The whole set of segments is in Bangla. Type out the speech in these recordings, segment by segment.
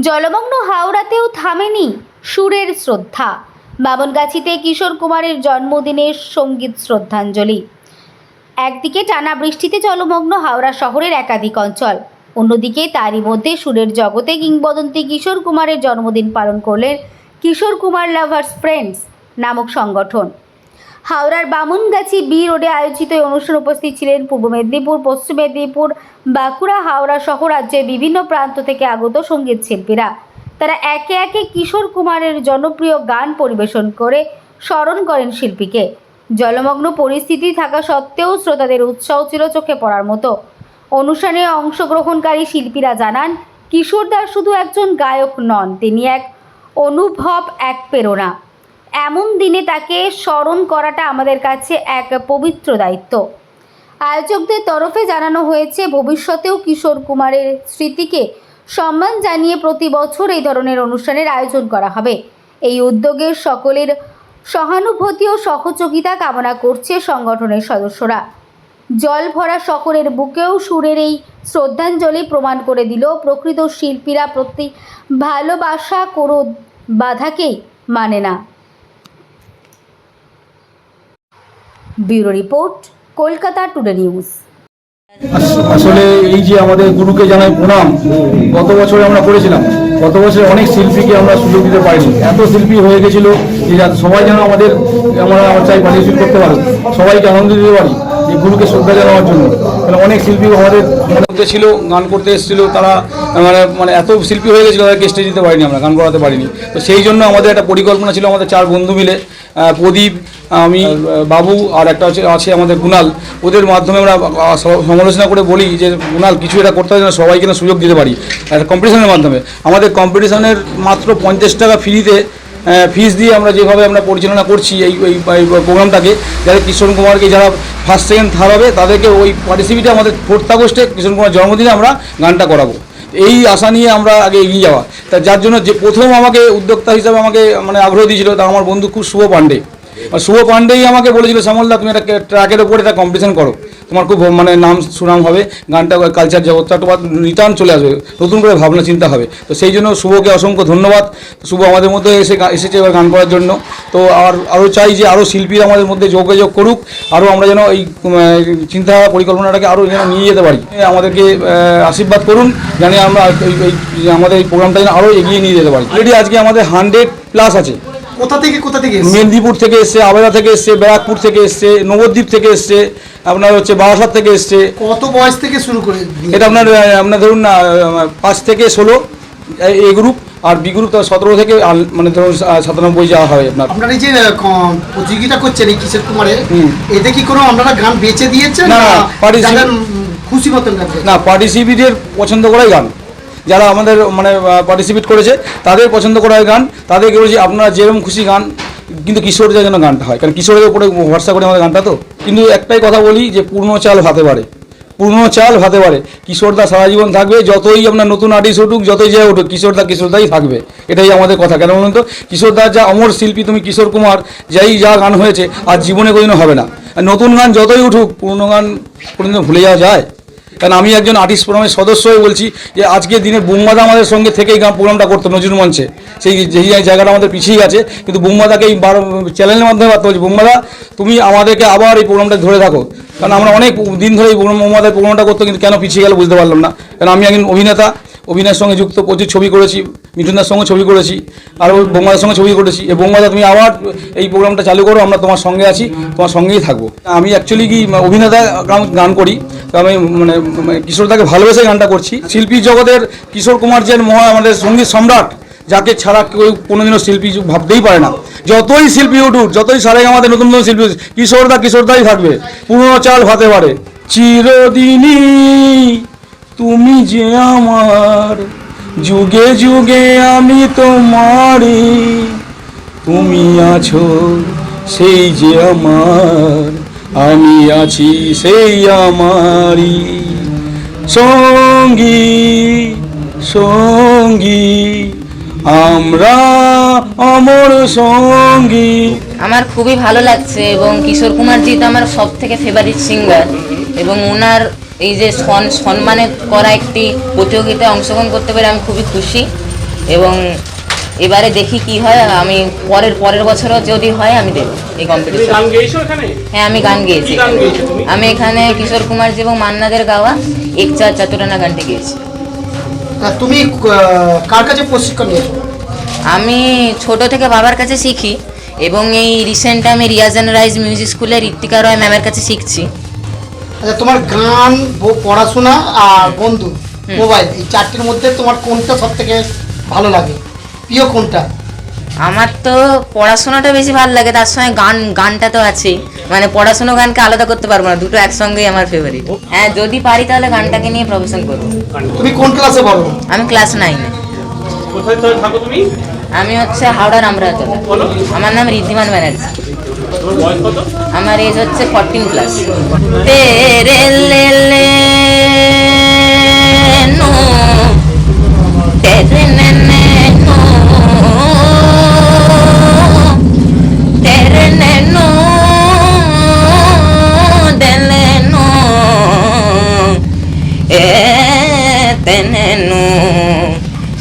জলমগ্ন হাওড়াতেও থামেনি সুরের শ্রদ্ধা। বামনগাছিতে কিশোর কুমারের জন্মদিনের সঙ্গীত শ্রদ্ধাঞ্জলি। একদিকে টানা বৃষ্টিতে জলমগ্ন হাওড়া শহরের একাধিক অঞ্চল, অন্যদিকে তারই মধ্যে সুরের জগতে কিংবদন্তি কিশোর কুমারের জন্মদিন পালন করলেন কিশোর কুমার লাভার্স ফ্রেন্ডস নামক সংগঠন। হাওড়ার বামনগাছি বি রোডে আয়োজিত এই অনুষ্ঠানে উপস্থিত ছিলেন পূর্ব মেদিনীপুর, পশ্চিম মেদিনীপুর, বাঁকুড়া, হাওড়া সহ রাজ্যের বিভিন্ন প্রান্ত থেকে আগত সঙ্গীত শিল্পীরা। তারা একে একে কিশোর কুমারের জনপ্রিয় গান পরিবেশন করে স্মরণ করেন শিল্পীকে। জলমগ্ন পরিস্থিতি থাকা সত্ত্বেও শ্রোতাদের উৎসাহ ছিল চোখে পড়ার মতো। অনুষ্ঠানে অংশগ্রহণকারী শিল্পীরা জানান, কিশোরদা শুধু একজন গায়ক নন, তিনি এক অনুভব, এক প্রেরণা। এমন দিনে তাকে স্মরণ করাটা আমাদের কাছে এক পবিত্র দায়িত্ব। আয়োজকদের তরফে জানানো হয়েছে, ভবিষ্যতেও কিশোর কুমারের স্মৃতিকে সম্মান জানিয়ে প্রতি বছর এই ধরনের অনুষ্ঠানের আয়োজন করা হবে। এই উদ্যোগের সকলের সহানুভূতি ও সহযোগিতা কামনা করছে সংগঠনের সদস্যরা। জল ভরা শহরের বুকেও সুরের এই শ্রদ্ধাঞ্জলি প্রমাণ করে দিল, প্রকৃত শিল্পীরা প্রতি ভালোবাসা কোনো বাধাকেই মানে না। Bureau report, Kolkata today news. আসলে এই যে আমাদের গুরুকে জানাই প্রণাম। গত বছরে আমরা করেছিলাম, গত বছরে অনেক শিল্পীকে আমরা সুযোগ দিতে পারিনি। এত শিল্পী হয়ে গেছিল যে সবাই যেন আমরা চাই পার্টিসিপেট করতে পারো, সবাইকে আনন্দ দিতে পারি এই গুরুকে শ্রদ্ধা জানানোর জন্য। কারণ অনেক শিল্পী আমাদের মধ্যে ছিল, গান করতে এসেছিলো, তারা মানে এত শিল্পী হয়ে গেছিলো, তাদেরকে স্টেজ দিতে পারিনি, আমরা গান করাতে পারিনি। তো সেই জন্য আমাদের একটা পরিকল্পনা ছিল, আমাদের 4 বন্ধু মিলে, প্রদীপ, আমি, বাবু আর একটা আছে আমাদের কুণাল, ওদের মাধ্যমে আমরা সমালোচনা করে বলি যে কুণাল কিছু এটা করতে হবে, সবাইকে না সুযোগ দিতে পারি একটা কম্পিটিশনের মাধ্যমে। আমাদের কম্পিটিশনের মাত্র 50 টাকা ফ্রিতে ফিস দিয়ে আমরা যেভাবে আমরা পরিচালনা করছি এই প্রোগ্রামটাকে, যারা কিশোর কুমারকে যারা ফার্স্ট, সেকেন্ড, থার্ড হবে তাদেরকে ওই পার্টিসিপেটে আমাদের 4th আগস্টে কিশোর কুমার জন্মদিনে আমরা গানটা করাবো। এই আশা নিয়ে আমরা আগে এগিয়ে যাওয়া। তা যার জন্য যে প্রথম আমাকে উদ্যোক্তা হিসাবে আমাকে আগ্রহ দিয়েছিল তা আমার বন্ধু খুব শুভ পাণ্ডে। আর শুভ পাণ্ডেই আমাকে বলেছিল, শ্যামলদা তুমি একটা ট্র্যাকের ওপর একটা কম্পিটিশন করো, তোমার খুব নাম সুনাম হবে, গানটা কালচার জগৎটা তোমার রিটার্ন চলে আসবে, নতুন করে ভাবনা চিন্তা হবে। তো সেই জন্য শুভকে অসংখ্য ধন্যবাদ। শুভ আমাদের মধ্যে এসেছে এবার গান করার জন্য। তো আরও চাই যে আরও শিল্পীরা আমাদের মধ্যে যোগাযোগ করুক, আরও আমরা যেন এই চিন্তা পরিকল্পনাটাকে আরও যেন নিয়ে যেতে পারি। আমাদেরকে আশীর্বাদ করুন, জানি আমরা আমাদের এই প্রোগ্রামটা যেন আরও এগিয়ে নিয়ে যেতে পারি। অলরেডি আজকে আমাদের 100+ আছে। কোথা থেকে মেদিনীপুর থেকে এসছে, আবেদা থেকে এসছে, ব্যারাকপুর থেকে এসছে, নবদ্বীপ থেকে এসছে, আপনার হচ্ছে বারাসাত থেকে এসছে। কত বয়স থেকে শুরু করে? এটা আপনার ধরুন 5 থেকে 16 এ গ্রুপ, আর বি গ্রুপ 17 থেকে ধরুন 97 যাওয়া হয়। আপনারা এই যে প্রতিযোগিতা করছেন এই কিশোর কুমারে, এতে কি কোনো আপনারা গান বেছে দিয়েছেন না? খুশি মতন গান না, পার্টিসিপেটের পছন্দ করাই গান, যারা আমাদের পার্টিসিপেট করেছে তাদের পছন্দ করা গান, তাদেরকে বলছি আপনারা যেরকম খুশি গান, কিন্তু কিশোরদের যেন গানটা হয়, কারণ কিশোরের উপরে ভরসা করে আমাদের গানটা। তো কিন্তু একটাই কথা বলি যে পূর্ণ চাল ভাতে পারে, পূর্ণ চাল ভাতে পারে। কিশোরদা সারা জীবন থাকবে, যতই আপনার নতুন আর্টিস্ট উঠুক, যতই যে উঠুক, কিশোরদাই থাকবে, এটাই আমাদের কথা। কেন বলুন তো, কিশোরদার যা অমর শিল্পী তুমি কিশোর কুমার, যা গান হয়েছে আর জীবনে কোনোদিনও হবে না। আর নতুন গান যতই উঠুক, পুরনো গান কোনোদিনও ভুলে যাওয়া যায়? কারণ আমি একজন আর্টিস্ট ফোরামের সদস্য হয়ে বলছি যে আজকের দিনে বুম্বাদা আমাদের সঙ্গে থেকেই গান প্রোগ্রামটা করতো নজরুল মঞ্চে, যেই জায়গাটা আমাদের পিছিয়ে গেছে, কিন্তু বুম্বাদাকে এই চ্যানেলের মাধ্যমে বার্তা বলছি, বুম্বাদা তুমি আমাদেরকে আবার এই প্রোগ্রামটা ধরে থাকো। কারণ আমরা অনেক দিন ধরে এই বুম্বাদার প্রোগ্রামটা করতো, কিন্তু কেন পিছিয়ে গেল বুঝতে পারলাম না। কারণ আমি একজন অভিনেতা, অভিনয়ের সঙ্গে যুক্ত, প্রচুর ছবি করেছি, মিঠুনদার সঙ্গে ছবি করেছি, আর ওই বোম্বাদার সঙ্গে ছবি করেছি। এই বোম্বাদা তুমি আবার এই প্রোগ্রামটা চালু করো, আমরা তোমার সঙ্গে আছি, তোমার সঙ্গেই থাকবো। আমি অ্যাকচুয়ালি অভিনেতা গান করি, আমি কিশোরদাকে ভালোবেসে গানটা করছি। শিল্পী জগতের কিশোর কুমার যে আমাদের সঙ্গীত সম্রাট, যাকে ছাড়া কেউ কোনোদিনও শিল্পী ভাবতেই পারে না। যতই শিল্পী উঠুক, যতই আমাদের নতুন নতুন শিল্পী, কিশোরদাই থাকবে, পুরনো চাল ভাতে পারে। চিরদিনই তুমি যে আমার, যুগে যুগে আমি তোমারই, তুমি আছো সেই যে আমার, আমি আছি সেই আমারই সঙ্গী, আমরা অমর সঙ্গী। আমার খুবই ভালো লাগছে, এবং কিশোর কুমারজি তো আমার সব থেকে ফেভারিট সিঙ্গার, এবং ওনার এই যে সম্মানে করা একটি প্রতিযোগিতায় অংশগ্রহণ করতে পেরে আমি খুবই খুশি। এবং এবারে দেখি কি হয়। আমি পরের বছরও যদি হয় আমি দেবো এই কম্পিটিশন। গান গেয়েছো এখানে? হ্যাঁ, আমি গান গেয়েছি। কি গান গেয়েছো তুমি? আমি এখানে কিশোর কুমারজি এবং মান্নাদের গাওয়া এক চার চতুরানা গানটি গেয়েছি। তা তুমি কার কাছে প্রশিক্ষণ নিয়েছো? আমি ছোট থেকে বাবার কাছে শিখি এবং এই রিসেন্ট আমি রিয়াজ অ্যান্ড রাইজ মিউজিক স্কুলের ঋত্বিকা রয় ম্যামের কাছে শিখছি। আচ্ছা, তোমার গান, পড়াশোনা আর বন্ধু, মোবাইল, এই চারটির মধ্যে তোমার কোনটা সব থেকে ভালো লাগে? প্রিয় কোনটা? আমার তো পড়াশোনাটা বেশি ভালো লাগে, তার সঙ্গে গানটা তো আছেই। মানে পড়াশোনা গানকে আলাদা করতে পারবো না, দুটো একসঙ্গেই আমার ফেভারিট। হ্যাঁ, যদি পারি তাহলে গানটাকে নিয়ে প্রফেশন করবো। তুমি কোন ক্লাসে পড়ো? আমি ক্লাস 9-এ। কোথায় থাকো তুমি? আমি হচ্ছে হাওড়া রামরাতলা। বলো। আমার নাম ঋদ্ধিমান ব্যানার্জি। তোমার বয়স কত? আমার এজ হচ্ছে 14+। তেরে লে লে নো তেরে নে নে নো তেরে নে নো দেলে নো এ তেনে নো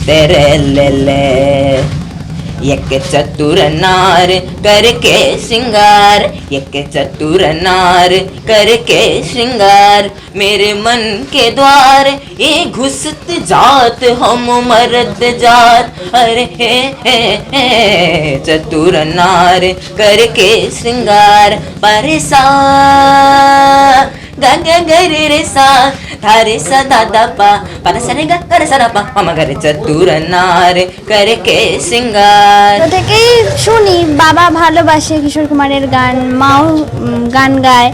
तेरे ले एक चतुर नार करके श्रृंगार, एक चतुर नार करके श्रृंगार, मेरे मन के द्वार ये घुसत जात हम मरद जात, अरे हे चतुर नार करके श्रृंगार, परसा ग ग ग रे रे सा धारे सा दा दा पा पा सा रे ग ग रे सा रा पा मम ग रे चतुर नार करके श्रृंगार। ছোট থেকেই শুনি, বাবা ভালোবাসে কিশোর কুমারের গান, মাও গান গায়,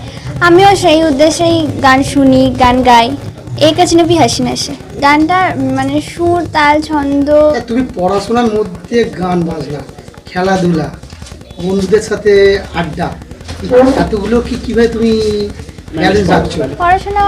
আমিও সেই উদ্দেশ্যেই গান শুনি, গান গাই। এই কাছে নবী হাসি নাসে গানটা মানে সুর, তাল, ছন্দ। তুমি পড়াশোনার মধ্যে গান বাজনা, খেলাধুলা, বন্ধুদের সাথে আড্ডা, এতগুলো কিভাবে তুমি ব্যালেন্স রাখছো? পড়াশোনা